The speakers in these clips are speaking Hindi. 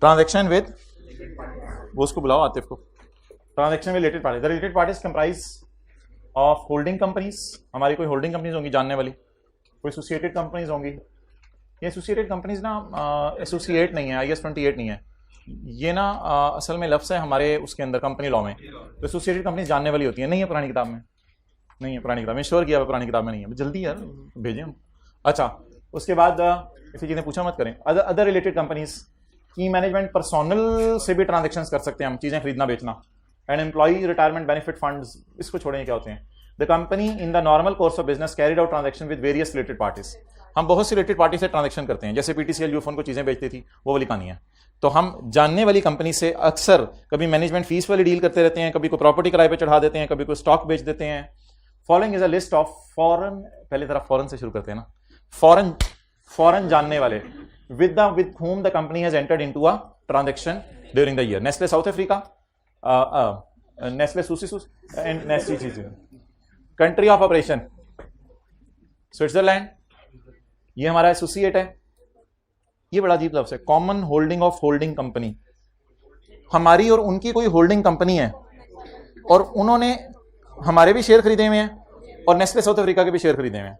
ट्रांजेक्शन विद, वो उसको बुलाओ आतिफ को। Transaction with related party, the related parties comprise of holding companies, हमारी कोई होल्डिंग कंपनीज होंगी जानने वाली, कोई एसोसिएटेड कंपनीज होंगी। ये एसोसिएटेड कंपनीज ना एसोसिएट नहीं है, IS 28 नहीं है ये ना, असल में लफ्ज़ है हमारे उसके अंदर कंपनी लॉ में। तो एसोसिएटेड कंपनीज जानने वाली होती है, नहीं है पुरानी किताब में, नहीं है पुरानी किताब में, श्योर किया हुआ पुरानी किताब में नहीं है, जल्दी यार भेजें हम। अच्छा, उसके बाद ऐसी चीज़ें पूछा मत करें। अदर रिलेटेड कंपनीज की मैनेजमेंट पर्सोनल से भी ट्रांजेक्शंस कर सकते हैं हम, चीज़ें खरीदना बेचना। And employee retirement benefit funds, इसको छोड़ेंगे क्या होते हैं। The company in the normal course of business carried out transaction with various related parties, हम बहुत सी रिलेटेड पार्टी से ट्रांजेक्शन करते हैं, जैसे PTCL यूफोन को चीज़ें बेचती थी, वो वाली कहानी है। तो हम जानने वाली कंपनी से अक्सर कभी मैनेजमेंट फीस वाली डील करते रहते हैं, कभी कोई प्रॉपर्टी किराए पे चढ़ा देते हैं, कभी कोई स्टॉक बेच देते हैं। Following is a list of foreign, पहले तरफ फॉरेन से शुरू करते हैं ना, फॉरेन जानने वाले with whom the company has entered into a transaction during the year. Nestle South Africa, Nestle Susi and Nestle country of operation Switzerland, ये हमारा एसोसिएट है। ये बड़ा अजीब लफ्ज़ है, common holding of holding company, हमारी और उनकी कोई होल्डिंग कंपनी है और उन्होंने हमारे भी शेयर खरीदे हुए हैं और नेस्ले साउथ अफ्रीका के भी शेयर खरीदे हुए हैं।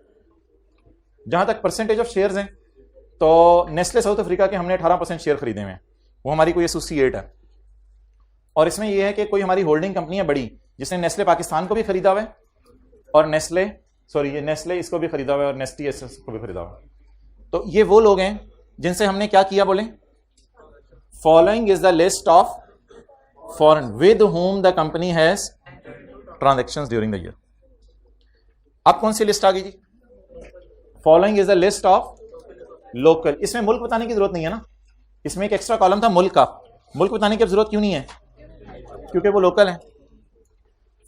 जहां तक परसेंटेज ऑफ शेयर्स हैं तो नेस्ले साउथ अफ्रीका के हमने 18% शेयर खरीदे हुए हैं, वो हमारी कोई एसोसिएट है। और इसमें यह है कि कोई हमारी होल्डिंग कंपनी है बड़ी, जिसने नेस्ले पाकिस्तान को भी खरीदा हुआ है और नेस्ले इसको भी खरीदा हुआ है और नेस्टी को भी खरीदा हुआ है। तो ये वो लोग हैं जिनसे हमने क्या किया, बोले following is the list of foreign with whom the company has transactions during the year. अब कौन सी लिस्ट आ गई जी? Following is the list of local. इसमें मुल्क बताने की जरूरत नहीं है ना, इसमें एक एक्स्ट्रा कॉलम था मुल्क का, मुल्क बताने की जरूरत क्यों नहीं है? क्योंकि वो लोकल है।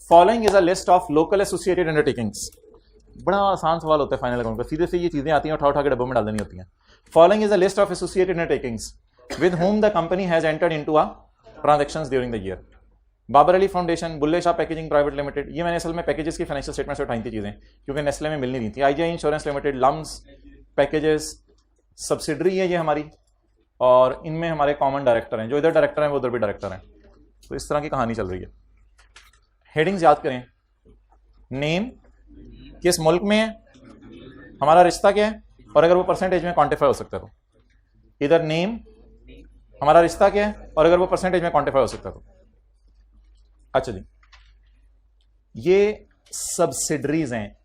Following is a list of local associated undertakings, बड़ा आसान सवाल होता है फाइनल अकाउंट का, सीधे से ये चीजें आती हैं, उठा के डब्बों में डाल देनी होती हैं। Following is a list of associated undertakings with whom the company has entered into a transactions during the year. Babar Ali foundation, Bulleh Shah packaging private limited, ये मैंने असल में पैकेजेस की फाइनेंशियल स्टेटमेंट से उठाई थी चीजें, क्योंकि नेस्ले में मिल नहीं रही थी। IGI इंश्योरेंस लिमिटेड, लम्स पैकेजेस सब्सिडरी है ये हमारी, और इनमें हमारे कॉमन डायरेक्टर हैं, जो इधर डायरेक्टर हैं वो उधर भी डायरेक्टर हैं। तो इस तरह की कहानी चल रही है। हेडिंग्स याद करें, नेम किस मुल्क में है, हमारा रिश्ता क्या है, और अगर वो परसेंटेज में क्वांटिफाई हो सकता है तो इधर नेम, हमारा रिश्ता क्या है, और अगर वो परसेंटेज में क्वांटिफाई हो सकता है तो। अच्छा जी, ये सब्सिडरीज हैं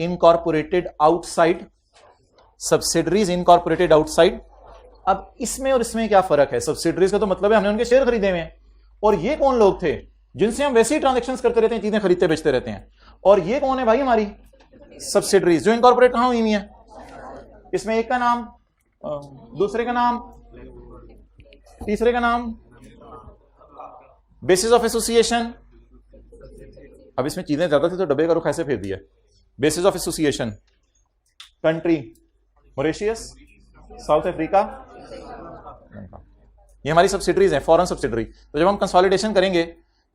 incorporated outside, subsidiaries incorporated outside. अब इसमें और इसमें क्या फर्क है? सब्सिडरीज का तो मतलब है हमने उनके शेयर खरीदे हुए हैं, और ये कौन लोग थे जिनसे हम वैसे ही ट्रांजैक्शंस करते रहते हैं, चीजें खरीदते बेचते रहते हैं। और ये कौन है भाई? हमारी सब्सिडरीज जो इनकॉर्पोरेट कहां हुई है। इसमें एक का नाम, दूसरे का नाम, तीसरे का नाम, बेसिस ऑफ एसोसिएशन। अब इसमें चीजें ज्यादा थी तो डब्बे का रुख ऐसे फेर दिया। Basis of association, country Mauritius, south Africa, ये हमारी सब्सिडरीज हैं, फॉरेन सब्सिडरी। तो जब हम कंसोलिडेशन करेंगे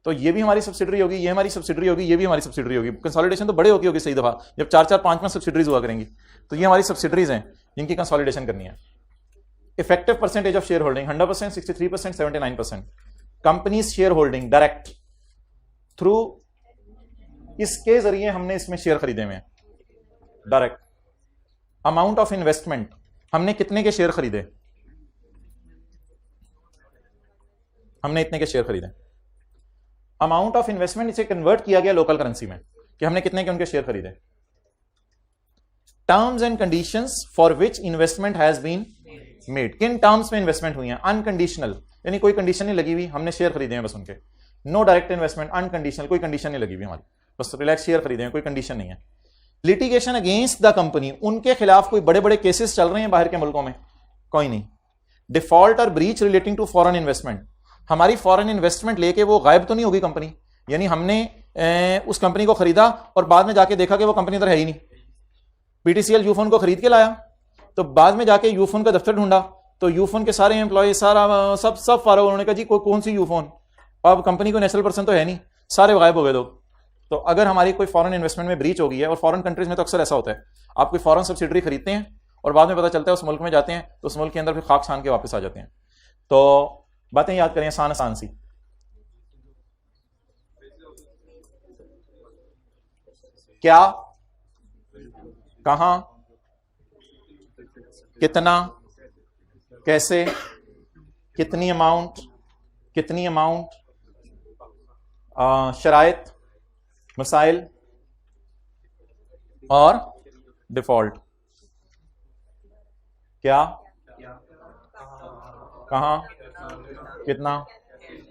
तो ये भी हमारी सब्सिडरी होगी, ये हमारी सब्सिडरी होगी, ये भी हमारी सब्सिडरी होगी। कंसोलिडेशन तो बड़े होगी सही दफा, जब 4-4, 5-5 सब्सिडरीज हुआ करेंगी। तो ये हमारी सब्सिडरीज हैं जिनकी कंसोलिडेशन करनी है। Effective percentage of share holding 100%, 63%, 79%। Companies share holding direct through, इसके जरिए हमने इसमें शेयर खरीदे हुए हैं डायरेक्ट। अमाउंट ऑफ इन्वेस्टमेंट, हमने कितने के शेयर खरीदे? हमने इतने के शेयर खरीदे। अमाउंट ऑफ इन्वेस्टमेंट इसे कन्वर्ट किया गया लोकल करेंसी में कि हमने कितने के उनके शेयर खरीदे। Terms and conditions for which investment has been made, किन टर्म्स में इन्वेस्टमेंट हुई है? अनकंडीशनल, यानी कोई कंडीशन नहीं लगी हुई, हमने शेयर खरीदे हैं बस उनके। नो डायरेक्ट इन्वेस्टमेंट, अनकंडीशनल, कोई कंडीशन नहीं लगी हुई हमारी, बस रिलैक्स शेयर खरीदे हैं, कोई कंडीशन नहीं है। लिटिगेशन अगेंस्ट द कंपनी, उनके खिलाफ कोई बड़े बड़े केसेस चल रहे हैं बाहर के मुल्कों में? कोई नहीं। डिफॉल्ट और breach relating to foreign investment, हमारी फॉरेन इन्वेस्टमेंट लेके वो गायब तो नहीं होगी कंपनी, यानी हमने उस कंपनी को खरीदा और बाद में जाके देखा कि वो कंपनी इधर है ही नहीं। PTCL यूफोन को खरीद के लाया, तो बाद में जाके यूफोन का दफ्तर ढूंढा तो यूफोन के सारे एम्प्लॉय सारा सब फारा, उन्होंने कहा जी कौन सी यूफोन, अब कंपनी को नेशनल पर्सन तो है नहीं, सारे गायब हो गए लोग। तो अगर हमारी कोई फॉरेन इन्वेस्टमेंट में ब्रीच हो गई है, और फॉरेन कंट्रीज में तो अक्सर ऐसा होता है, आप कोई फॉरेन सब्सिडरी खरीदते हैं और बाद में पता चलता है उस मुल्क में जाते हैं तो उस मुल्क के अंदर फिर खाक छान के वापस आ जाते हैं। तो बातें याद करें आसान आसान सी। क्या, कहां, कितना, कैसे, कितनी अमाउंट, कितनी अमाउंट, शराइत, मसाइल और डिफॉल्ट। क्या, कहां, कितना,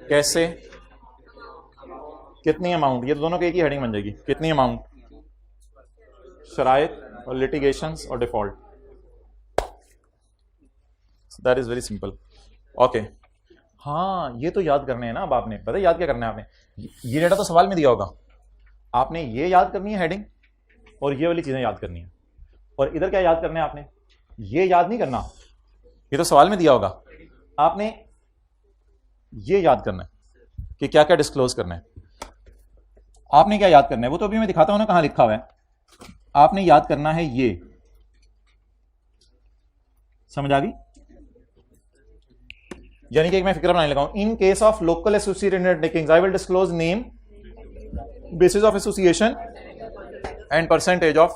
कैसे, कितनी अमाउंट, ये दोनों की एक ही हेडिंग बन जाएगी, कितनी अमाउंट, शराइत और लिटिगेशंस और default. That is very simple. Okay, हाँ ये तो याद करने हैं ना। अब आपने पता है याद क्या करना है आपने, ये डेटा तो सवाल में दिया होगा, आपने ये याद करनी है हेडिंग और ये वाली चीजें याद करनी है। और इधर क्या याद करना है आपने, ये याद नहीं करना, ये तो सवाल में दिया होगा, आपने ये याद करना है कि क्या क्या डिस्क्लोज करना है। आपने क्या याद करना है वो तो अभी मैं दिखाता हूं ना कहां लिखा हुआ है। आपने याद करना है ये, समझ आ गई? यानी कि मैं फिक्र बनाने लगा हूं, in case of local associated undertakings I will disclose name, basis of association and percentage of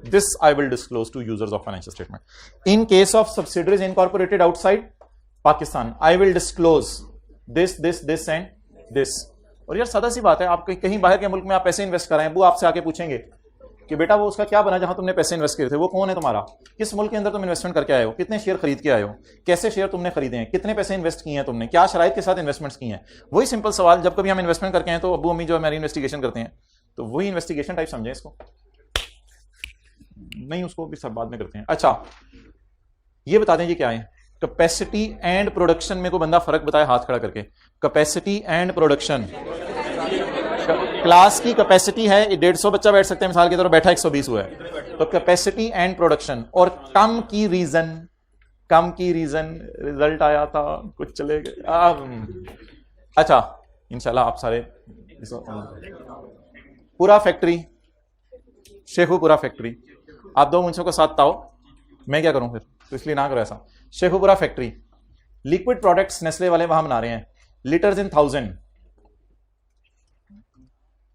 this I will disclose to users of financial statement. In case of subsidiaries incorporated outside Pakistan, I will disclose this and this. और यार सादा सी बात है, आप कहीं बाहर के मुल्क में आप पैसे इन्वेस्ट कर रहे हैं, वो आपसे आके पूछेंगे कि बेटा वो उसका क्या बना जहां तुमने पैसे इन्वेस्ट किए थे, वो कौन है तुम्हारा, किस मुल्क के अंदर तुम इन्वेस्टमेंट करके आए हो, कितने शेयर खरीद के आए हो, कैसे शेयर तुमने खरीदे हैं, कितने पैसे इन्वेस्ट किए हैं तुमने, क्या शराइत के साथ इन्वेस्टमेंट्स किए हैं। वही सिंपल सवाल जब कभी हम इन्वेस्टमेंट करके हैं तो अबू अम्मी जो हमारी इन्वेस्टिगेशन करते हैं, तो वही इन्वेस्टिगेशन टाइप समझें इसको, नहीं उसको भी सब बाद में करते हैं। अच्छा ये बता दें ये क्या है, कैपेसिटी एंड प्रोडक्शन में को बंदा फर्क बताए हाथ खड़ा करके। कैपेसिटी एंड प्रोडक्शन, क्लास की कैपेसिटी है 150 बच्चा बैठ सकते हैं मिसाल के तौर पर, बैठा 120 हुआ है, तो कैपेसिटी एंड प्रोडक्शन। और कम की रीजन, कम की रीजन रिजल्ट आया था कुछ चले गए। अच्छा इंशाल्लाह आप सारे पूरा फैक्ट्री, शेखुपुरा फैक्ट्री, आप दो मुंशों को साथ ताओ, मैं क्या करूं फिर, तो इसलिए ना करो ऐसा। Sheikhupura factory, liquid products Nestle वाले वहां बना रहे हैं, लीटर्स इन 1000,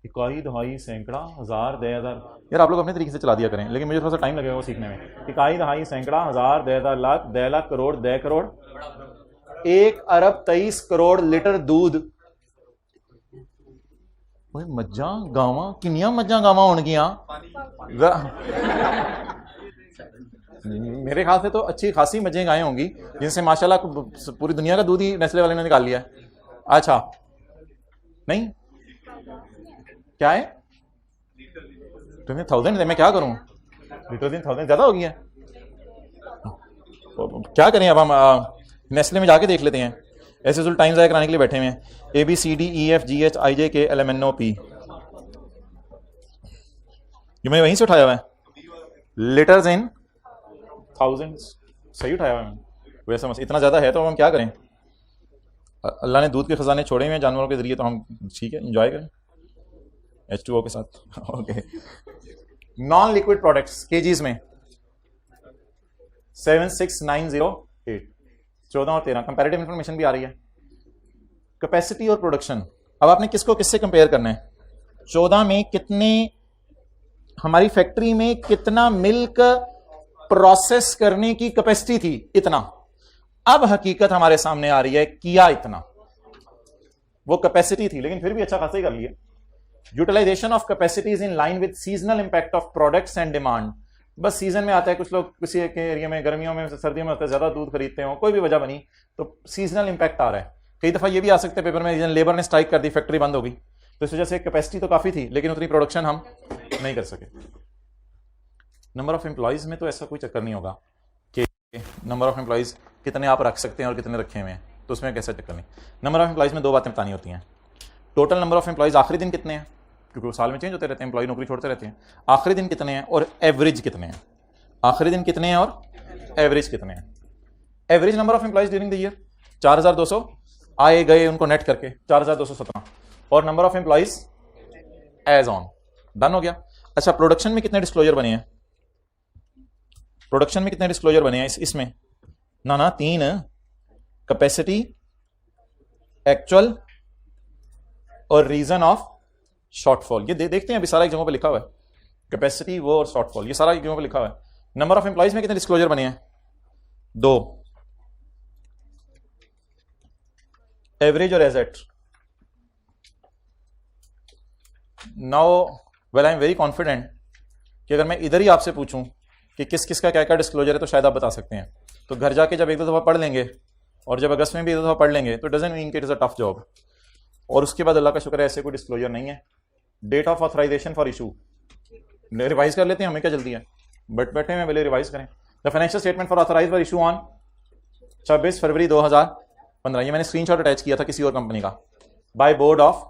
इकाई, दहाई, सैकड़ा, हजार, 10,000। यार आप लोग अपने तरीके से चला दिया करें, लेकिन मुझे थोड़ा सा टाइम लगेगा वो सीखने में। इकाई, दहाई, सैकड़ा, हजार, 10,000, लाख, 10 लाख, करोड़, 10 करोड़, 1 अरब 23 करोड़ लीटर दूध। मज्जा गावां, किनिया मज्जा गावां होणगियां, मेरे ख्याल से तो अच्छी खासी मजें गायें होंगी जिनसे माशाल्लाह पूरी दुनिया का दूध ही नेस्ले वाले ने निकाल लिया है। अच्छा नहीं क्या है, तुम्हें 1000 दे, मैं क्या करूं, लीटर 1000 ज्यादा हो गया है, क्या करें अब हम नेस्ले में जाके देख लेते हैं। ऐसे टाइम ज़ाया कराने के लिए बैठे हुए हैं। ABCDEFGHIJKLMNOP, ये मैं वहीं से उठाया हुआ है, लीटर्स इन 1000, सही उठाया हुआ है वैसे मस इतना ज़्यादा है तो हम क्या करें, अल्लाह ने दूध के खजाने छोड़े हुए हैं जानवरों के जरिए, तो हम ठीक है इंजॉय करें H2O के साथ। Okay, non liquid products KGs में 76908, 14 और 13, कंपैरेटिव इंफॉर्मेशन भी आ रही है। कैपेसिटी और प्रोडक्शन, अब आपने किसको किससे कंपेयर करना है। 14 में कितने, हमारी फैक्ट्री में कितना मिल्क प्रोसेस करने की कैपेसिटी थी, इतना। अब हकीकत हमारे सामने आ रही है, किया इतना, वो कैपेसिटी थी लेकिन फिर भी अच्छा खासा ही कर लिया। Utilisation of capacities in line with seasonal impact of products and demand, बस सीजन में आता है, कुछ लोग किसी के एरिया में गर्मियों में सर्दियों में होता है ज्यादा दूध खरीदते हो, कोई भी वजह बनी तो सीजनल इंपैक्ट आ रहा है। कई दफा ये भी आ सकता है पेपर में, लेबर ने स्ट्राइक कर दी, फैक्ट्री बंद हो गई, तो इस वजह से कैपेसिटी तो काफी थी लेकिन उतनी प्रोडक्शन हम नहीं कर सके। नंबर ऑफ एम्प्लॉयज में तो ऐसा कोई चक्कर नहीं होगा कि नंबर ऑफ एम्प्लॉयज कितने आप रख सकते हैं और कितने रखे हुए हैं, तो उसमें कैसा चक्कर नहीं। नंबर ऑफ एम्प्लॉयज में दो बातें बतानी होती हैं, टोटल नंबर ऑफ एम्प्लॉयज आखिरी दिन कितने हैं, क्योंकि वो साल में चेंज होते रहते हैं, एम्प्लॉय नौकरी छोड़ते रहते हैं, आखिरी दिन कितने हैं और एवरेज कितने हैं, आखिरी दिन कितने हैं और एवरेज कितने हैं। Average number of employees during the year 4200 आए गए उनको नेट करके 4217, और number of employees as on, done हो गया। अच्छा प्रोडक्शन में कितने डिस्क्लोजर बने हैं, प्रोडक्शन में कितने डिस्क्लोजर बने हैं इसमें ना 3, कैपेसिटी, एक्चुअल और रीजन ऑफ शॉर्टफॉल। ये देखते हैं अभी सारा एक जगहों पे लिखा हुआ है, कैपेसिटी वो और शॉर्टफॉल, ये सारा एक जगहों पे लिखा हुआ है। नंबर ऑफ एम्प्लॉइज में कितने डिस्क्लोजर बने हैं? 2। एवरेज और asset. Now well I am very confident कि अगर मैं इधर ही आपसे पूछूं कि किस किस का क्या क्या डिस्क्लोजर है तो शायद आप बता सकते हैं। तो घर जाके जब एक दो दफा पढ़ लेंगे और जब अगस्त में भी एक दो दफा पढ़ लेंगे तो डजंट मीन कि it is a tough job. और उसके बाद अल्लाह का शुक्र है ऐसे कोई डिस्क्लोजर नहीं है। Date of authorisation for issue revise कर लेते हैं, हमें क्या जल्दी है, बट बैठे में पहले रिवाइज करें। The financial statement for authorise for issue on 26 February 2015। ये मैंने स्क्रीनशॉट अटैच किया था किसी और कंपनी का, बाय बोर्ड ऑफ।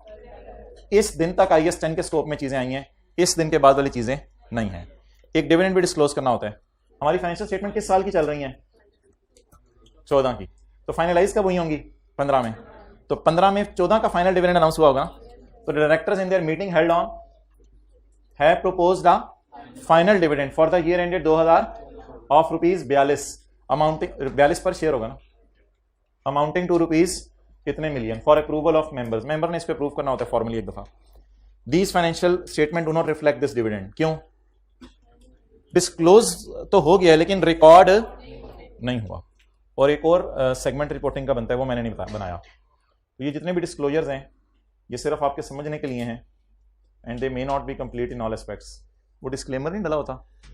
इस दिन तक IAS 10 के स्कोप में चीजें आई हैं, इस दिन के बाद वाली चीजें नहीं है। एक डिविडेंड भी डिस्क्लोज करना होता है। हमारी फाइनेंशियल स्टेटमेंट किस साल की चल रही है? 14 की। तो फाइनलाइज कब हुई होंगी? 15 में। तो 15 में 14 का फाइनल डिविडेंड अनाउंस हुआ होगा। तो directors in their meeting held on have proposed the final dividend for the year ended 2000 of ₹42, amounting 42 पर शेयर होगा ना, अमाउंटिंग टू रुपीज कितने million, for approval of members. Member ने इस पे अप्रूव करना होता है फॉर्मली एक दफा। These financial statement do not reflect this dividend. क्यों? डिस्क्लोज तो हो गया लेकिन रिकॉर्ड नहीं हुआ। और एक और सेगमेंट रिपोर्टिंग का बनता है, वो मैंने नहीं बनाया। तो ये जितने भी डिस्क्लोजर्स हैं ये सिर्फ आपके समझने के लिए हैं, and they may not be complete in all aspects. वो डिस्क्लेमर नहीं डला होता,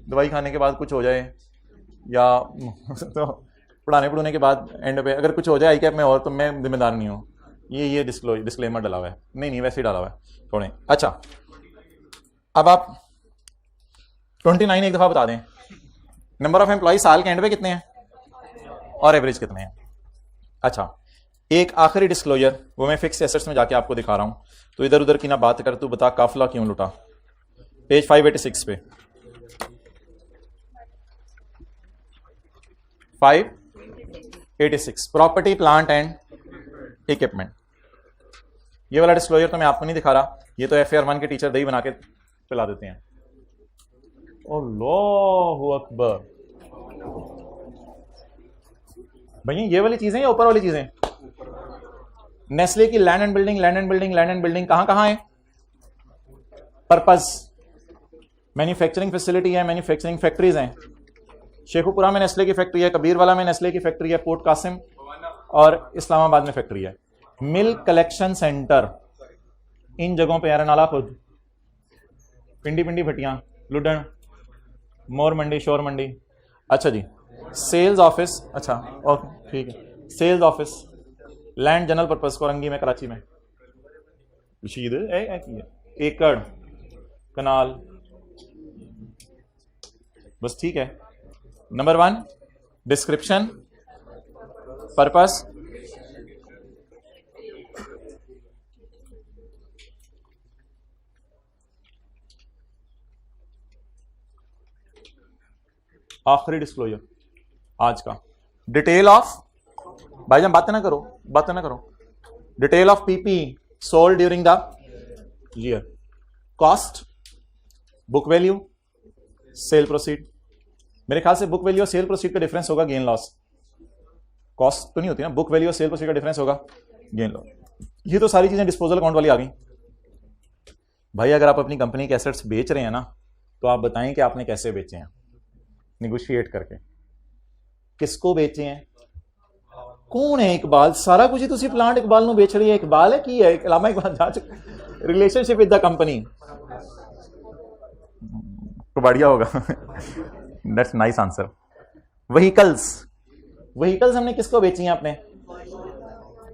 दवाई खाने के बाद कुछ हो जाए या तो पढ़ाने पढ़ने के बाद एंड पे अगर कुछ हो जाए आई कैप में और तो मैं जिम्मेदार नहीं हूँ, ये डिस्क्लेमर डला हुआ है। नहीं वैसे ही डाला हुआ है थोड़े। अच्छा, अब आप 29 एक दफा बता दें। नंबर ऑफ एम्प्लॉय साल के एंड पे कितने हैं और एवरेज कितने हैं? अच्छा, एक आखिरी डिस्क्लोजर, वो मैं फिक्स एसेट्स में जाके आपको दिखा रहा हूं। तो इधर उधर की ना बात कर, तू बता काफिला क्यों लुटा। पेज 586 पे 586 प्रॉपर्टी प्लांट एंड इक्विपमेंट। ये वाला डिस्क्लोजर तो मैं आपको नहीं दिखा रहा, ये तो FAR 1 के टीचर दही बना के पिला देते हैं। अल्लाहु अकबर। भैया ये वाली चीजें या ऊपर वाली चीजें? नेस्ले की लैंड एंड बिल्डिंग कहां है? पर्पस मैन्युफैक्चरिंग फैसिलिटी है, मैन्युफैक्चरिंग फैक्ट्रीज हैं। शेखुपुरा में नेस्ले की फैक्ट्री है, कबीरवाला में नेस्ले की फैक्ट्री है, पोर्ट कासिम और इस्लामाबाद में फैक्ट्री है। मिल्क कलेक्शन सेंटर इन जगहों पे, नाला खुद, पिंडी भटियां, लुडन, मोर मंडी, शोर मंडी। अच्छा जी, सेल्स ऑफिस, अच्छा ओके ठीक है, sales office, land general purpose Korangi में, कराची में, रशीद एकड़, कनाल, बस ठीक है। नंबर 1 डिस्क्रिप्शन, पर्पस, आखिरी डिस्क्लोजर आज का, डिटेल ऑफ, भाईजान बातें ना करो, detail of PP sold during the year, cost, book value, sale proceed. मेरे ख्याल से बुक वैल्यू और सेल प्रोसीड का डिफरेंस होगा गेन लॉस। कॉस्ट तो नहीं होती ना, बुक वैल्यू और सेल प्रोसीड का डिफरेंस होगा गेन लॉस। ये तो सारी चीजें डिस्पोजल अकाउंट वाली आ गई। भाई अगर आप अपनी कंपनी के एसेट्स बेच रहे हैं ना, तो आप बताएं कि आपने कैसे बेचे हैं, निगोशिएट करके। किसको बेचे हैं, कौन है इकबाल? सारा कुछ ही तुसी प्लांट इकबाल नु बेच रही है। इकबाल है की है? इलामा इकबाल जा चुके। रिलेशनशिप विद द कंपनी तो बढ़िया होगा। That's nice answer. व्हीकल्स हमने किसको बेची हैं? अपने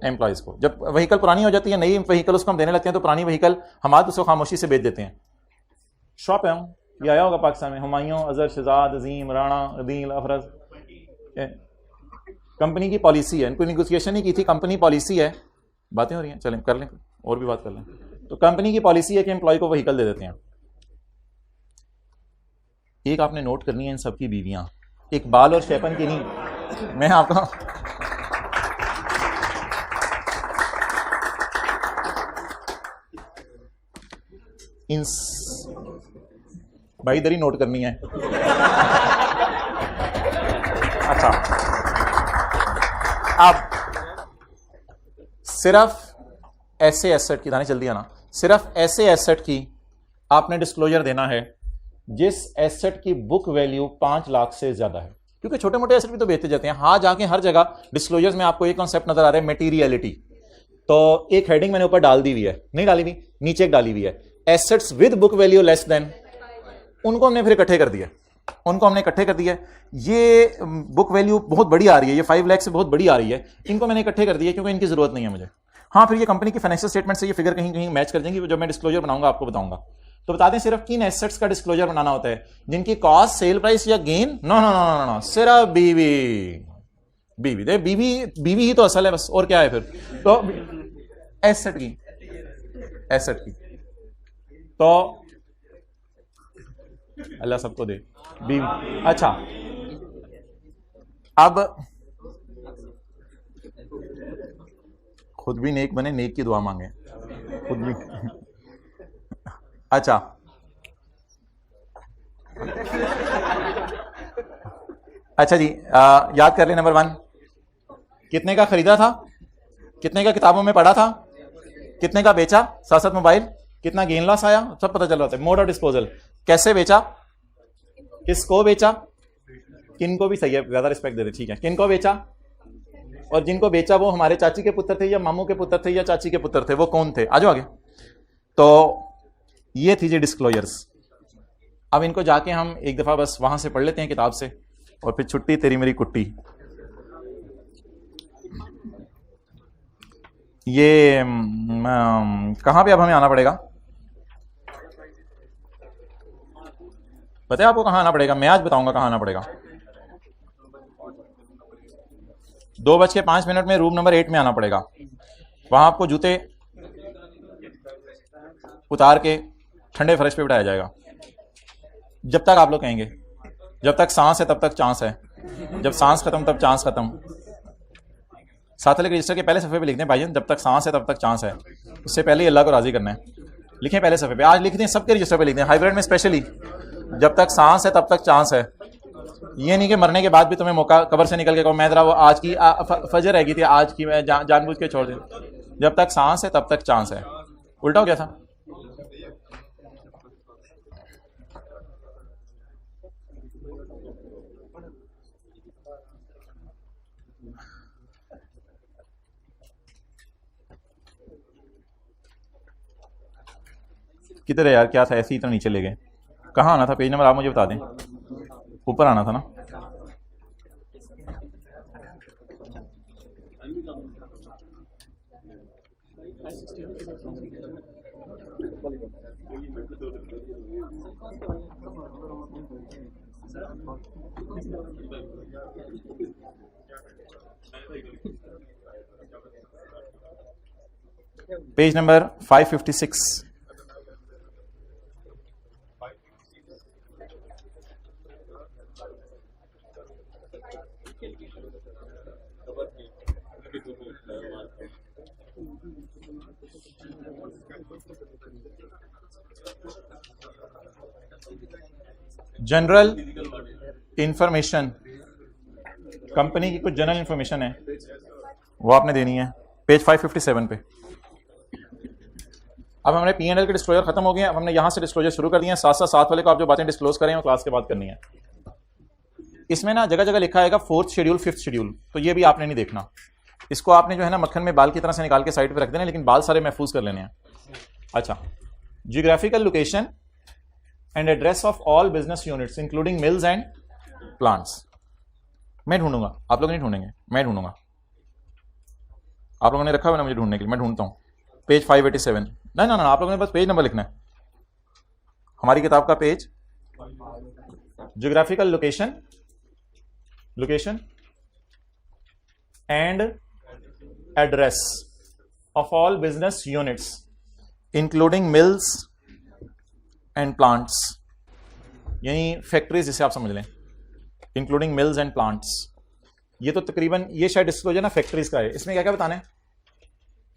एम्प्लॉइज को। जब व्हीकल पुरानी हो जाती है, नई व्हीकल उसको हम देने लगते हैं, तो पुरानी व्हीकल हम उसको खामोशी से बेच देते हैं। शॉप है, ये आया होगा पाकिस्तान में, हुमायूं, अजहर, शहजाद, अजीम, राणा, अदील, अफरज। कंपनी की पॉलिसी है, इनको निगोशिएशन ही की थी, कंपनी पॉलिसी है, बातें हो रही हैं, चलें कर लें और भी बात कर लें। तो कंपनी की पॉलिसी है कि एम्प्लॉय को व्हीकल दे देते हैं। एक आपने नोट करनी है इन सबकी बीवियां, इकबाल और शेफन की नहीं, मैं आपको इन भाई इधर ही नोट करनी है। अच्छा, अब सिर्फ ऐसे एसेट की, दाने जल्दी आना, सिर्फ ऐसे एसेट की आपने डिस्क्लोजर देना है जिस एसेट की बुक वैल्यू 5 लाख से ज्यादा है, क्योंकि छोटे मोटे एसेट भी तो बेचते जाते हैं। हाँ, जाके हर जगह डिस्क्लोजर्स में आपको एक कॉन्सेप्ट नजर आ रहा है, मेटीरियलिटी। तो एक हेडिंग मैंने ऊपर डाल दी हुई है, नहीं डाली हुई, नीचे एक डाली हुई है, assets with book value less than, उनको हमने फिर इकट्ठे कर दिया, उनको हमने इकट्ठे कर दिया। ये बुक वैल्यू बहुत बड़ी आ रही है, ये 5 लाख से बहुत बड़ी आ रही है, इनको मैंने इकट्ठे कर दिया क्योंकि इनकी जरूरत नहीं है मुझे। हाँ, फिर ये कंपनी की फाइनेंशियल स्टेटमेंट से ये फिगर कहीं कहीं मैच कर देंगी, जब मैं डिस्क्लोजर बनाऊंगा आपको बताऊंगा। तो बता दें सिर्फ किन एसेट्स का डिस्क्लोजर बनाना होता है, जिनकी कॉस्ट, सेल प्राइस या gain, no no no no no, सिर्फ बीवी, बीवी दे, बीवी, बीवी ही तो असल है बस, और क्या है फिर। तो एसेट की, एसेट की, तो अल्लाह सबको दे बीवी। अच्छा, अब खुद भी नेक बने, नेक की दुआ मांगे खुद भी। अच्छा, अच्छा जी, याद कर ले। नंबर 1 कितने का खरीदा था, कितने का किताबों में पढ़ा था, कितने का बेचा, साथ साथ मोबाइल, कितना गेन लॉस आया, सब पता चल रहा था। मोड ऑफ डिस्पोजल, कैसे बेचा, किसको बेचा, किनको भी सही है, ज्यादा रिस्पेक्ट दे दे, ठीक है, किनको बेचा, और जिनको बेचा वो हमारे चाची के पुत्र थे या मामू के पुत्र थे या चाची के पुत्र थे, वो कौन थे, आ जाओ आगे। तो ये थी जी डिस्क्लोजर्स। अब इनको जाके हम एक दफा बस वहां से पढ़ लेते हैं किताब से, और फिर छुट्टी तेरी मेरी कुट्टी। ये कहां पे अब हमें आना पड़ेगा, बताए आपको कहां आना पड़ेगा, मैं आज बताऊंगा कहां आना पड़ेगा। 2:05 में रूम नंबर 8 में आना पड़ेगा। वहां आपको जूते उतार के ठंडे फर्श पे बिठाया जाएगा, जब तक आप लोग कहेंगे, जब तक सांस है तब तक चांस है, जब सांस खत्म तब चांस खत्म। साथ वाले रजिस्टर के पहले सफे पे लिख दें भाईजान, जब तक सांस है तब तक चांस है, उससे पहले ही अल्लाह को राजी करना है। लिखें पहले सफे पे, आज लिख दें, सबके रजिस्टर पे लिख दें, हाइब्रिड में स्पेशली, जब तक सांस है तब तक चांस है। ये नहीं कि मरने के बाद भी तुम्हें मौका, कब्र से निकल के कहो मैं जरा वो आज की फजर रह गई थी आज की, मैं जानबूझ के छोड़ दी। जब तक सांस है तब तक चांस है। उल्टा हो गया था। किधर है यार, क्या था, ऐसे ही तो नीचे ले गए। कहाँ आना था पेज नंबर, आप मुझे बता दें। ऊपर आना था ना। Page number 556। General information, company की कुछ जनरल इंफॉर्मेशन है वो आपने देनी है, पेज 557 पे। अब हमारे P&L के डिस्क्लोजर खत्म हो गए हैं, अब हमने यहां से डिस्क्लोजर शुरू कर दिए हैं। साथ वाले को आप जो बातें डिस्क्लोज करें वो क्लास के बाद करनी है। इसमें ना जगह जगह लिखा है 4th शेड्यूल 5th शेड्यूल, तो ये भी आपने नहीं देखना। इसको आपने जो है ना मक्खन में बाल की तरह से निकाल के साइड पे रख देना, लेकिन बाल सारे महफूज कर लेने हैं। अच्छा, geographical location and address of all business units including mills and plants. मैं ढूंढूंगा, आप लोग नहीं ढूंढेंगे, मैं ढूंढूंगा। आप लोगों ने रखा हुआ ना मुझे ढूंढने के लिए, मैं ढूंढता हूं। पेज 587। नहीं ना, आप लोगों ने बस पेज नंबर लिखना है, हमारी किताब का page. Geographical location, location and address of all business units including mills and plants, यानी फैक्ट्रीज जिसे आप समझ लें, इंक्लूडिंग मिल्स एंड प्लांट्स। ये तो तकरीबन, ये शायद डिस्क्लोजर ना फैक्ट्रीज का है। इसमें क्या क्या बताना है,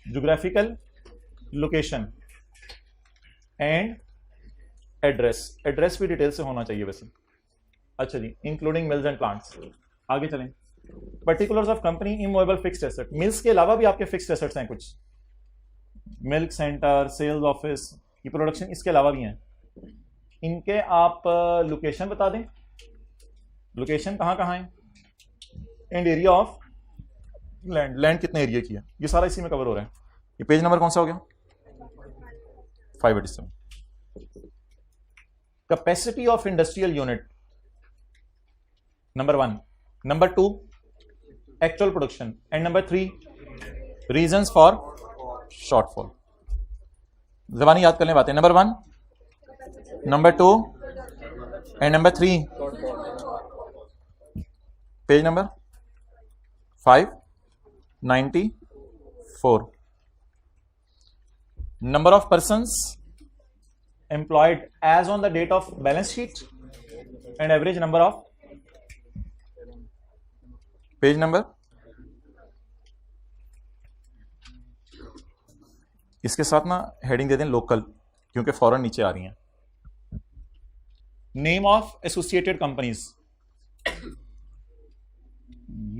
geographical location and address, address भी डिटेल से होना चाहिए वैसे। अच्छा जी, इंक्लूडिंग मिल्स एंड प्लांट्स। आगे चलें। Particulars of company immovable fixed asset, mills के अलावा भी आपके फिक्स्ड एसेट्स हैं कुछ, मिल्क सेंटर, सेल्स ऑफिस, ये प्रोडक्शन इसके अलावा भी हैं। इनके आप लोकेशन बता दें, लोकेशन कहाँ कहाँ है, and area of land, land कितने एरिया की है, ये सारा इसी में कवर हो रहा है। ये पेज नंबर कौन सा हो गया, 587। Capacity of industrial unit number 1, number 2 actual production, and number 3 reasons for shortfall. जबानी याद कर लें बातें, number 1, number 2 and number 3, page number 594। number of persons employed as on the date of balance sheet and average number of, page number, इसके साथ ना हेडिंग दे दें लोकल, क्योंकि फॉरेन नीचे आ रही हैं। नेम ऑफ एसोसिएटेड कंपनीज,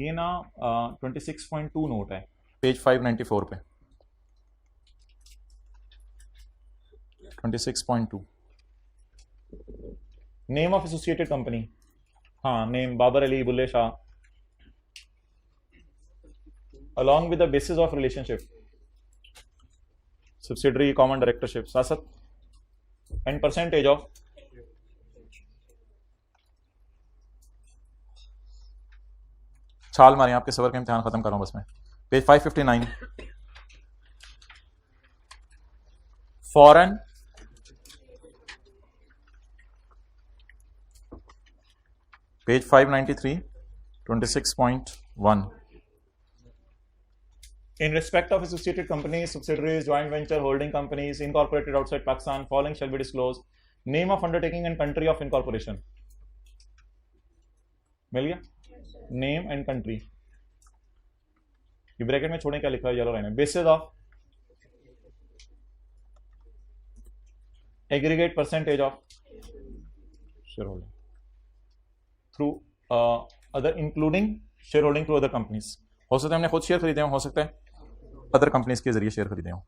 ये ना 26.2 नोट है पेज 594 पे, 26.2 नेम ऑफ एसोसिएटेड कंपनी, हाँ name Babar Ali, Bulleh Shah, along with the basis of relationship, subsidiary, common directorship, सासत, एंड परसेंटेज ऑफ, छाल मारें, आपके सबर का इम्तिहान खत्म कर रहा हूं बस मैं। Page 559 foreign page 593 26.1 in respect of associated companies, subsidiaries, joint venture, holding companies incorporated outside Pakistan, following shall be disclosed: name of undertaking and country of incorporation। मिल गया, नेम एंड कंट्री, ये ब्रैकेट में छोड़ें, क्या लिखा है येलो लाइन है, basis of aggregate percentage of share holding through other, including share holding through other companies. हो सकता है हमने खुद शेयर खरीदे हो सकता है अदर कंपनीज के जरिए शेयर खरीदे हों।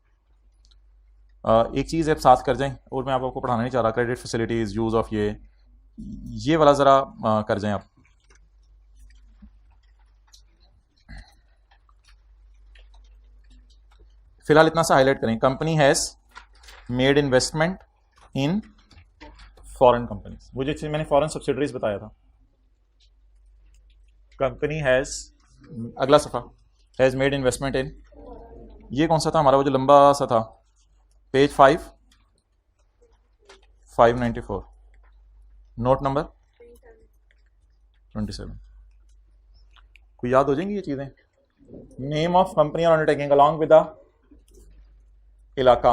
एक चीज़ आप साथ कर जाएं, और मैं आपको पढ़ाना नहीं चाह रहा, क्रेडिट फैसिलिटीज, यूज ऑफ ये वाला ज़रा कर जाएं आप। फिलहाल इतना सा हाईलाइट करें, company has made investment in foreign companies, वो जो मैंने फॉरेन सब्सिडरीज बताया था, कंपनी हैज़, अगला सफ़ा, हैज़ मेड इन्वेस्टमेंट इन, ये कौन सा था हमारा, वो जो लंबा सा था, पेज 594 नोट नंबर 27। कोई याद हो जाएंगी ये चीज़ें, नेम ऑफ कंपनी और अंडरटेकिंग अलॉन्ग विद द इलाका,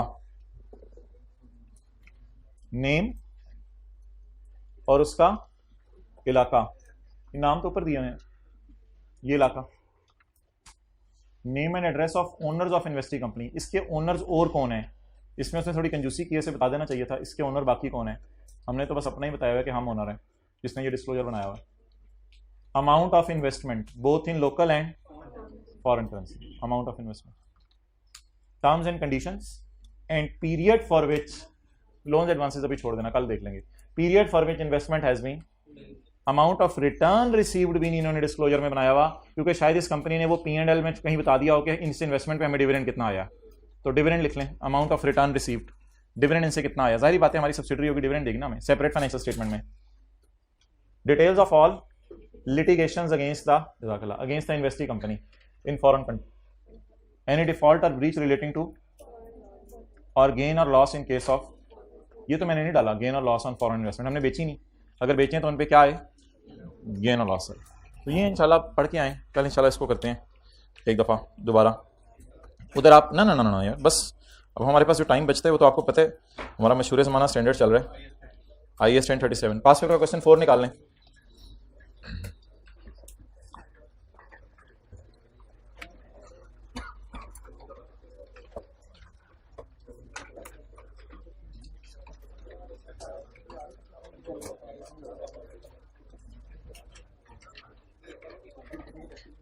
नेम और उसका इलाका, नाम तो ऊपर दिया है, ये इलाका, name and address of owners of investing company, इसके ओनर्स और कौन है, इसमें उसने थोड़ी कंजूसी की, से बता देना चाहिए था इसके ओनर बाकी कौन है, हमने तो बस अपना ही बताया हुआ कि हम ओनर हैं जिसने ये डिस्क्लोजर बनाया हुआ। Amount of investment both in local and foreign currency, amount of investment, terms and conditions, and period for which, loans advances अभी छोड़ देना, कल देख लेंगे, period for which investment has been, amount of return received भी इन्होंने डिस्क्लोजर में बनाया हुआ, क्योंकि शायद इस कंपनी ने वो P&L में कहीं बता दिया हो कि इनसे इन्वेस्टमेंट पे हमें डिविडेंड कितना आया, तो डिविडेंड लिख लें, amount of return received, dividend इनसे कितना आया, जाहिर बात है हमारी सब्सिडरी होगी, डिविडेंड देगी ना हमें सेपरेट फाइनेंशियल स्टेटमेंट में। Details of all litigations against the investing company in foreign country, any default और ब्रीच रिलेटिंग टू और गेन और लॉस इन केस ऑफ, ये तो मैंने नहीं डाला, गेन और लॉस ऑन फॉरेन इन्वेस्टमेंट हमने बेची नहीं, अगर बेचें तो उन पे क्या आए, गेन और लॉस है। तो ये इंशाल्लाह पढ़ के आए, कल इंशाल्लाह इसको करते हैं एक दफ़ा दोबारा। उधर आप ना ना ना ना यार, बस अब हमारे पास जो टाइम बचता है वो तो आपको पता है, हमारा मशहूर ज़माना स्टैंडर्ड चल रहा है, IAS 1037, पास पेपर का क्वेश्चन 4 निकाल लें।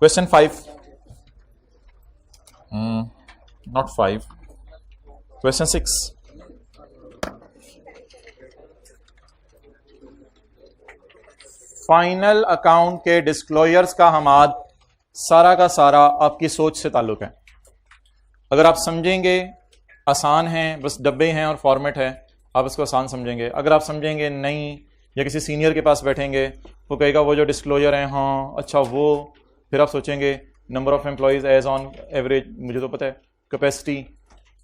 Question 5, not 5, question 6। Final account के डिस्क्लोजर्स का हमाद सारा का सारा आपकी सोच से ताल्लुक है। अगर आप समझेंगे आसान है, बस डब्बे हैं और फॉर्मेट है, आप इसको आसान समझेंगे। अगर आप समझेंगे नहीं, या किसी सीनियर के पास बैठेंगे, वो कहेगा वो जो डिस्क्लोजर है, हाँ अच्छा वो, फिर आप सोचेंगे number of employees as on average, मुझे तो पता है, capacity,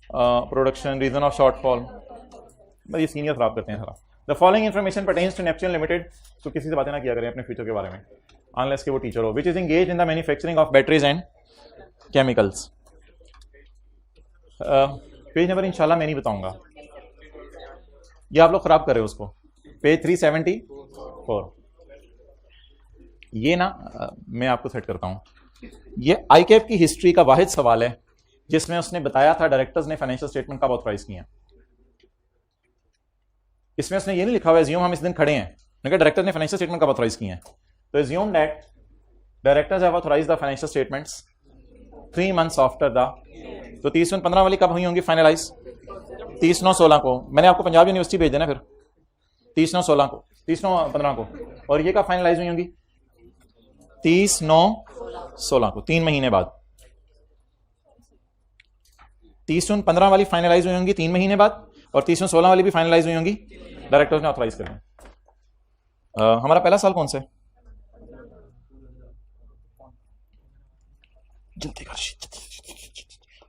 production, reason of shortfall, ये सीनियर खराब करते हैं सारा। The following information pertains to Neptune limited, तो किसी से बातें ना किया करें अपने फ्यूचर के बारे में, अनलेस के वो टीचर हो, which is engage in the manufacturing of batteries and chemicals. Page number इंशाल्लाह मैं नहीं बताऊंगा, ये आप लोग खराब कर रहे हो उसको। पेज 374, ये ना मैं आपको सेट करता हूं। ये आईकैप की हिस्ट्री का वाहिद सवाल है जिसमें उसने बताया था डायरेक्टर्स ने फाइनेंशियल स्टेटमेंट कब ऑथराइज किया। इसमें उसने ये नहीं लिखा हुआ एज्यूम हम इस दिन खड़े हैं, लेकिन डायरेक्टर ने फाइनेंशियल स्टेटमेंट कब ऑथराइज किए हैं। तो assume that directors have authorised the financial statements 3 months after the, तो 30/15 वाली कब हुई होंगी फाइनलाइज? 30/9/16 को। मैंने आपको पंजाब यूनिवर्सिटी भेज देना फिर 30/9/16 को, 30/9/15 को, और ये कब फाइनलाइज हुई होंगी? 30/9/16 को, 3 महीने बाद। 30/15 वाली फाइनलाइज हुई होंगी 3 महीने बाद, और 30/16 वाली भी फाइनलाइज हुई होंगी, डायरेक्टर्स ने ऑथराइज कर दिया। हमारा पहला साल कौन सा है? जल्दी कर,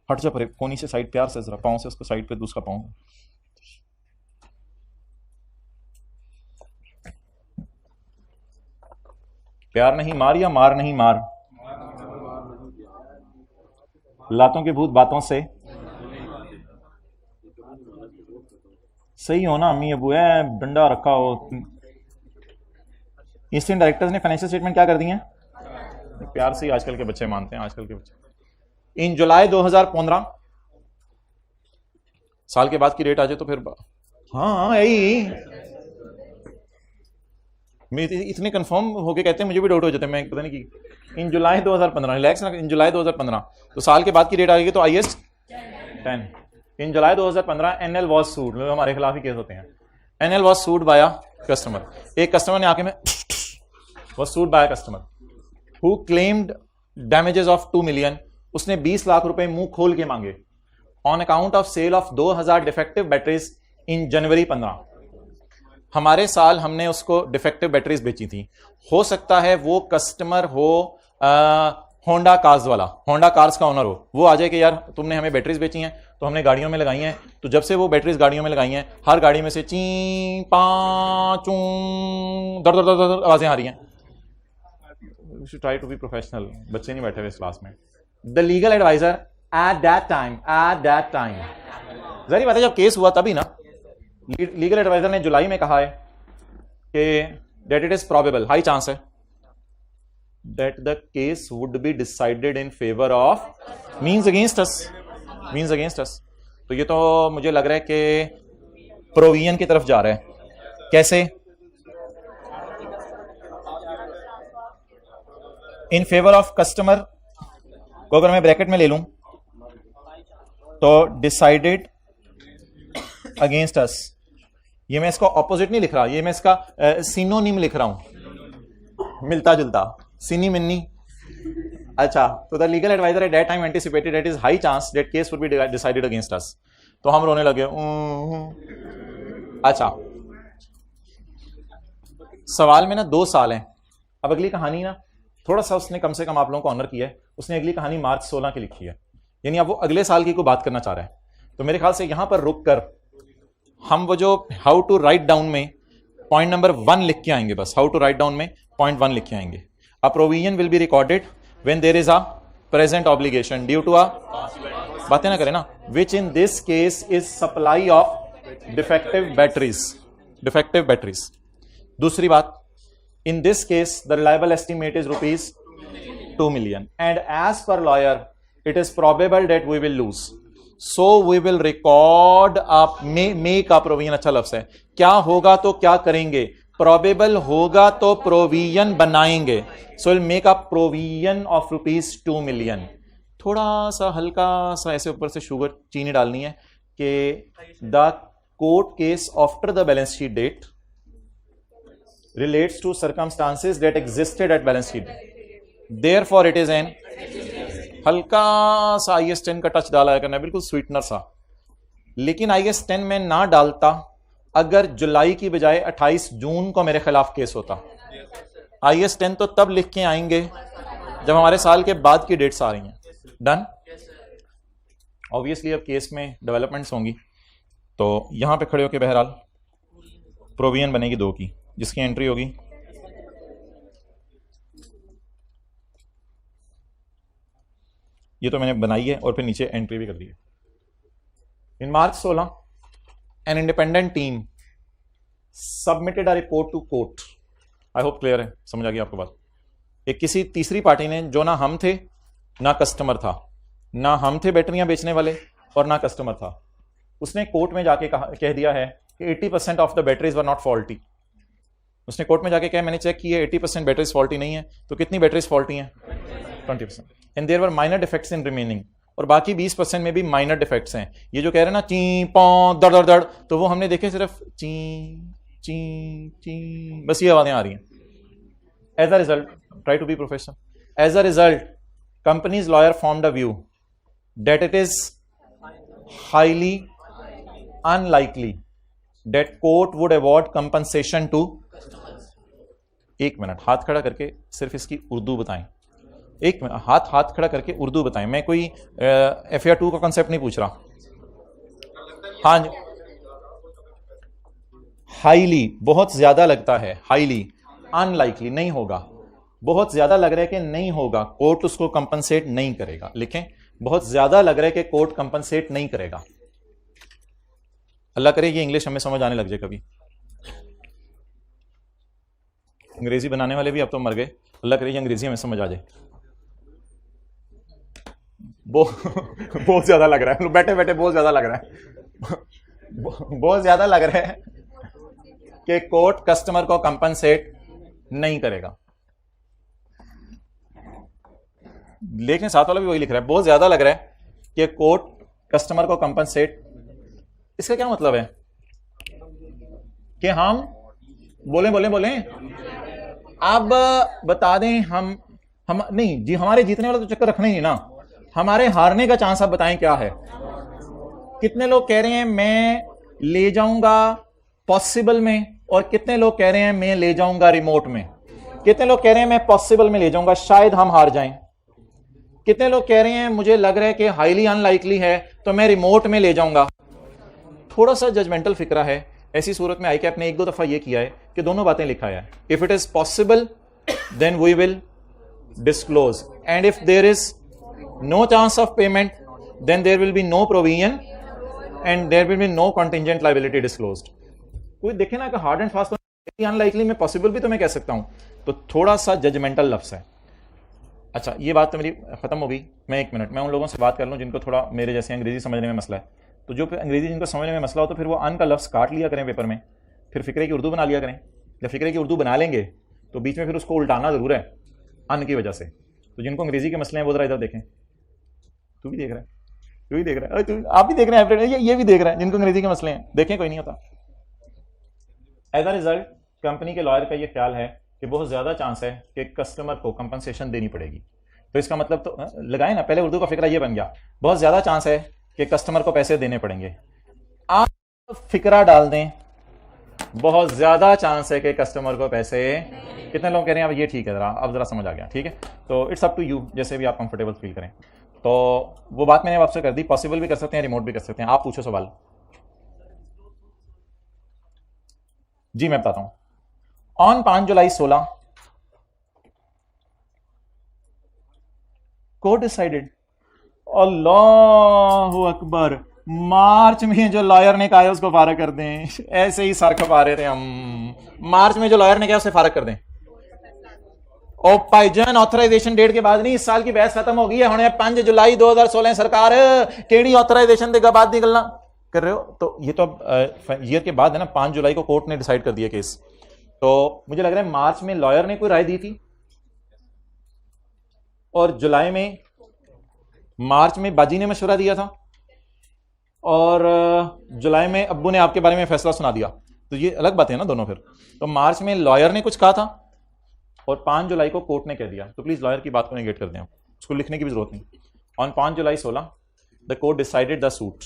हट जा परे, कोनी से साइड, प्यार से जरा पाँव से उसको साइड पे, दूसरा पाँव। प्यार नहीं मार या मार नहीं मार? लातों के भूत बातों से सही हो ना अम्मी अबू, है डंडा रखा हो। इंस्टेंट डायरेक्टर्स ने फाइनेंशियल स्टेटमेंट क्या कर दिए हैं? प्यार से ही आजकल के बच्चे मानते हैं, आजकल के बच्चे। इन जुलाई 2015, साल के बाद की डेट आ जाए तो फिर हाँ यही, मैं इतने कंफर्म होके कहते हैं, मुझे भी डाउट हो जाते हैं, मैं पता नहीं की। इन जुलाई 2015, रिलैक्स ना, इन जुलाई 2015, तो साल के बाद की डेट आ गई तो IAS 10। In July 2015 NL was sued, हमारे खिलाफ ही केस होते हैं। NL was sued by customer, एक कस्टमर ने आके में was sued by customer who claimed damages of 2 million, उसने 20 लाख रुपए मुंह खोल के मांगे on account of sale of 2000 defective batteries in January 15। हमारे साल हमने उसको डिफेक्टिव बैटरीज बेची थी। हो सकता है वो कस्टमर हो होंडा कार्स वाला, होंडा कार्स का ओनर हो, वो आ जाए कि यार तुमने हमें बैटरीज बेची हैं तो हमने गाड़ियों में लगाई हैं, तो जब से वो बैटरीज गाड़ियों में लगाई हैं, हर गाड़ी में से ची पा चूं दर दर दर दर आवाजें आ रही हैं। You should try to be professional, बच्चे नहीं बैठे हुए इस क्लास में। The legal advisor at that time, जरी बात है जब केस हुआ तभी ना, लीगल एडवाइजर ने जुलाई में कहा है कि that it is probable, high chance है that the case would be decided in favor of means against us। तो ये तो मुझे लग रहा है कि प्रोविजन की तरफ जा रहा है। कैसे? इन फेवर ऑफ कस्टमर को अगर मैं ब्रैकेट में ले लूं तो डिसाइडेड अगेंस्ट अस, ये मैं इसका ऑपोजिट नहीं लिख रहा, ये मैं इसका सिनोनिम लिख रहा हूं, मिलता जुलता, सिनी मिन्नी। अच्छा, तो the legal adviser at that time anticipated that is high chance that case would be decided against us. तो हम रोने लगे। अच्छा, सवाल में ना 2 साल हैं। अब अगली कहानी ना थोड़ा सा उसने कम से कम आप लोगों को ऑनर किया है, उसने अगली कहानी मार्च 16 की लिखी है, यानी अब वो अगले साल की को बात करना चाह रहा है। तो मेरे ख्याल से यहां पर रुक कर हम वो जो हाउ टू राइट डाउन में पॉइंट नंबर 1 लिख के आएंगे, बस हाउ टू राइट डाउन में पॉइंट 1 लिख के आएंगे। A provision will be recorded when there is a present obligation due to a, बातें ना करें ना, which in this case is supply of defective batteries. दूसरी बात, in this case the reliable estimate is rupees 2 million and as per lawyer it is probable that we will lose, so we will record up make a provision। अच्छा लफ्ज है, क्या होगा तो क्या करेंगे, प्रोबेबल होगा तो प्रोविजन बनाएंगे, so will make a provision of ₹2 million. थोड़ा सा हल्का सा ऐसे ऊपर से शुगर चीनी डालनी है कि the court case after the balance sheet date relates to circumstances that existed at balance sheet therefore it is an, हल्का सा IS 10 का टच डाला करना, बिल्कुल स्वीटनर सा। लेकिन IS 10 में ना डालता अगर जुलाई की बजाय 28 जून को मेरे खिलाफ केस होता। IS 10 तो तब लिख के आएंगे जब हमारे साल के बाद की डेट्स आ रही हैं। डन। ऑब्वियसली अब केस में डेवलपमेंट्स होंगी, तो यहां पे खड़े होकर बहरहाल प्रोविजन बनेगी 2 की, जिसकी एंट्री होगी ये तो मैंने बनाई है और फिर नीचे एंट्री भी कर दी है। In March 16 an independent team submitted a report to court. I hope clear है, समझ आ गई आपको बात। एक किसी तीसरी पार्टी ने, जो ना हम थे ना कस्टमर था, ना हम थे बैटरियां बेचने वाले और ना कस्टमर था, उसने कोर्ट में जाके कह दिया है कि 80% of the batteries were not faulty. उसने कोर्ट में जाके कहा मैंने चेक किया 80% बैटरीज फॉल्टी नहीं है, तो कितनी बैटरीज फॉल्टी हैं? 20%। And there were minor defects in remaining, और बाकी 20% में भी माइनर डिफेक्ट्स हैं। ये जो कह रहे हैं ना ची पौ दड़ दड़ दड़, तो वो हमने देखे सिर्फ ची ची ची, बस ये आवाजें आ रही हैं। As a result, try to be professional, as a result company's lawyer formed a view that it is highly unlikely that court would award compensation to, एक मिनट हाथ खड़ा करके सिर्फ इसकी उर्दू बताएं। एक मिनट हाथ खड़ा करके उर्दू बताएं। मैं कोई FAR 2 का कॉन्सेप्ट नहीं पूछ रहा। हाँ जी, हाईली बहुत ज्यादा लगता है, हाईली अनलाइकली नहीं होगा, बहुत ज्यादा लग रहा है कि नहीं होगा, कोर्ट उसको कंपनसेट नहीं करेगा। लिखें, बहुत ज्यादा लग रहा है कि कोर्ट कंपनसेट नहीं करेगा। अल्लाह करे ये इंग्लिश हमें समझ आने लग जाए कभी। अंग्रेजी बनाने वाले भी अब तो मर गए, अल्लाह करे ये अंग्रेजी हमें समझ आ जाए। बहुत ज्यादा लग रहा है, बैठे बैठे बहुत ज्यादा लग रहा है, बहुत ज्यादा लग रहा है कि कोर्ट कस्टमर को कंपनसेट नहीं करेगा। लेकिन साथ वाला भी वही लिख रहा है, बहुत ज्यादा लग रहा है कि कोर्ट कस्टमर को कंपनसेट। इसका क्या मतलब है कि हम बोले अब बता दें, हम नहीं जी, हमारे जीतने वाला तो चक्कर रखना ही नहीं ना, हमारे हारने का चांस आप बताएं क्या है। कितने लोग कह रहे हैं मैं ले जाऊंगा पॉसिबल में, और कितने लोग कह रहे हैं मैं ले जाऊंगा रिमोट में। कितने लोग कह रहे हैं मैं पॉसिबल में ले जाऊंगा, शायद हम हार जाएं। कितने लोग कह रहे हैं मुझे लग रहा है कि हाईली अनलाइकली है तो मैं रिमोट में ले जाऊंगा। थोड़ा सा जजमेंटल फिक्रा है। ऐसी सूरत में ICAP ने 1-2 दफा यह किया है कि दोनों बातें लिखा है, if it is possible then we will disclose, and if there is no chance of payment then there will be no provision and there will be no contingent liability disclosed. कोई देखे ना कि हार्ड एंड फास्ट अनलाइकली में पॉसिबल भी तो मैं कह सकता हूं, तो थोड़ा सा जजमेंटल लफ्ज है। अच्छा, ये बात तो मेरी खत्म हो गई। मैं 1 मिनट मैं उन लोगों से बात कर लूं जिनको थोड़ा मेरे जैसे अंग्रेजी समझने में मसला है। तो जो अंग्रेजी जिनको समझने में मसला हो तो फिर वो अन का लफ्ज़ काट लिया करें पेपर में, फिर फिक्रे की उर्दू बना लिया करें। जब फिक्रे की उर्दू बना लेंगे तो बीच में फिर उसको उल्टाना जरूर है अन की वजह से। तो जिनको अंग्रेजी के मसले हैं वो जरा इधर देखें। तू भी देख रहा है, तू भी देख रहा है, आप भी देख रहे हैं, ये भी देख रहा है। जिनको अंग्रेजी के मसले हैं देखें, कोई नहीं होता। एज अ रिजल्ट कंपनी के लॉयर का ये ख्याल है कि बहुत ज्यादा चांस है कि कस्टमर को कंपनसेशन देनी पड़ेगी। तो इसका मतलब तो लगाए ना, पहले उर्दू का फिक्रा ये बन गया, बहुत ज्यादा चांस है कि कस्टमर को पैसे देने पड़ेंगे। आप फिक्रा डाल दें, बहुत ज्यादा चांस है कि कस्टमर को पैसे। कितने लोग कह रहे हैं अब ये ठीक है, अब जरा समझ आ गया, ठीक है। तो इट्स अप टू यू, जैसे भी आप कंफर्टेबल फील करें। तो वो बात मैंने आपसे कर दी, पॉसिबल भी कर सकते हैं, रिमोट भी कर सकते हैं। आप पूछो सवाल। जी मैं बताता हूं। ऑन 5 जुलाई 16 कोर्ट डिसाइडेड, अल्लाहु अकबर, मार्च में जो लॉयर ने कहा है उसको फारग कर दें। ऐसे ही सर खपा रहे थे हम, मार्च में जो लॉयर ने कहा उसे फारग कर दें। ओ भाईजान, ऑथराइजेशन डेट के बाद नहीं, इस साल की बहस खत्म हो गई है। हमने 5 जुलाई 2016 सरकार केड़ी ऑथराइजेशन देगा बाद की गल्ला कर रहे हो। तो ये तो अब ईयर के बाद है ना, 5 जुलाई को कोर्ट ने डिसाइड कर दिया केस। तो मुझे लग रहा है मार्च में लॉयर ने कोई राय दी थी, और जुलाई में, मार्च में बाजी ने मशवरा दिया था, और जुलाई में अब्बू ने आपके बारे में फैसला सुना दिया। तो ये अलग बात है ना दोनों। फिर तो मार्च में लॉयर ने कुछ कहा था और 5 जुलाई को कोर्ट ने कह दिया। तो प्लीज लॉयर की बात को नेगेट कर दें, उसको लिखने की भी जरूरत नहीं। On 5 July 16 the court decided the suit,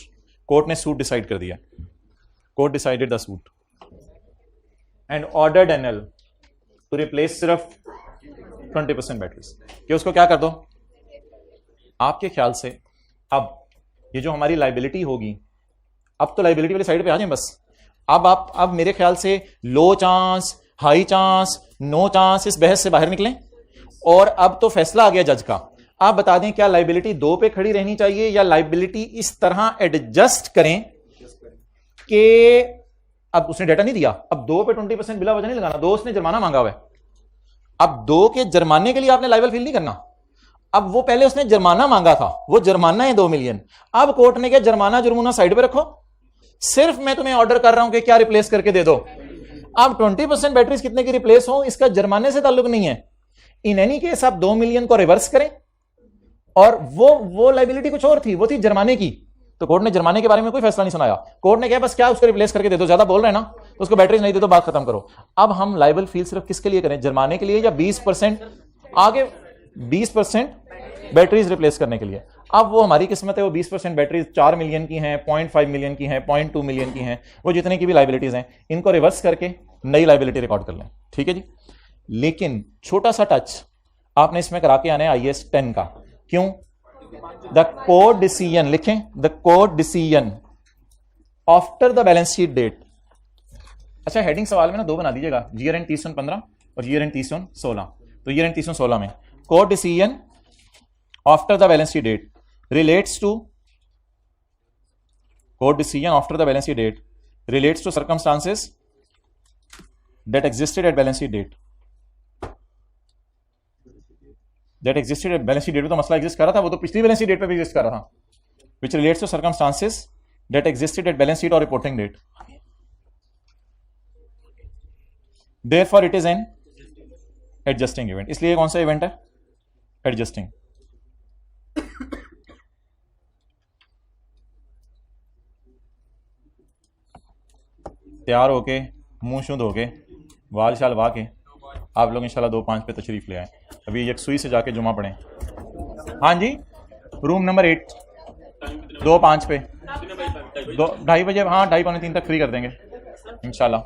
court ने सूट डिसाइड कर दिया, court decided the suit and ordered NL to replace सिर्फ 20% बैटरीज, कि उसको क्या कर दो। आपके ख्याल से अब ये जो हमारी लाइबिलिटी होगी, अब तो लाइबिलिटी वाली साइड पे आ जाए बस। अब मेरे ख्याल से low chance, high chance, no chance इस बहस से बाहर निकलें, और अब तो फैसला आ गया जज का। आप बता दें क्या लाइबिलिटी 2 पे खड़ी रहनी चाहिए, या लाइबिलिटी इस तरह एडजस्ट करें कि अब उसने डाटा नहीं दिया, अब 2 पे 20% बिला वजह नहीं लगाना, 2 उसने जुर्माना मांगा हुआ है, अब 2 के जुर्माने के लिए आपने लाइबल फील नहीं करना। अब वो पहले उसने जुर्माना मांगा था, वो जुर्माना है 2 मिलियन, अब कोर्ट ने क्या जुर्माना जुर्माना साइड पे रखो, सिर्फ मैं तुम्हें ऑर्डर कर रहा हूं कि क्या रिप्लेस करके दे दो। अब 20% बैटरीज कितने की रिप्लेस हो इसका जुर्माने से ताल्लुक नहीं है। इन एनी केस आप 2 मिलियन को रिवर्स करें, और वो लाइबिलिटी कुछ और थी, वो थी जुर्माने की। तो कोर्ट ने जुर्माने के बारे में कोई फैसला नहीं सुनाया, कोर्ट ने कहा बस क्या उसको रिप्लेस करके दे दो, ज्यादा बोल रहे हैं ना, तो उसको बैटरीज नहीं दे दो, बात खत्म करो। अब हम लाइबल फील सिर्फ किसके लिए करें, जुर्माने के लिए, या 20% आगे 20% बैटरीज रिप्लेस करने के लिए। अब वो हमारी किस्मत है, वो 20% बैटरीज 4 मिलियन की हैं, 0.5 मिलियन की हैं, 0.2 मिलियन की हैं, वो जितने की भी लाइबिलिटीज हैं, इनको रिवर्स करके नई लाइबिलिटी रिकॉर्ड कर लें, ठीक है जी। लेकिन छोटा सा टच आपने इसमें करा के आना है IAS 10 का। क्यों? द कोर्ट डिसीजन, लिखें the court decision after the balance sheet date. अच्छा, हेडिंग सवाल में ना 2 बना दीजिएगा, ईयर एंड 30/15 और ईयर एंड 30/16। तो ईयर एंड 30/16 में court decision after the balance sheet date relates to, court decision after the balance sheet date relates to circumstances that existed at balance sheet date, that existed at balance sheet date पे तो मसला एग्जिस्ट कर रहा था, वो तो पिछली बैलेंस शीट डेट पे भी एग्जिस्ट कर रहा था, which relates to circumstances that existed at balance sheet or reporting date, therefore it is an adjusting event। इसलिए कौन सा इवेंट है? एडजस्टिंग। तैयार होके, मुंह शुद्ध होके, वाल शाल वाह के आप लोग इंशाल्लाह 2-5 पे तशरीफ ले आए। अभी यकसुई से जाके जुमा पढ़ें। हाँ जी, रूम नंबर 8 2-5 पे 2-2:30 बजे, हाँ 2:30-3 तक फ्री कर देंगे इंशाल्लाह।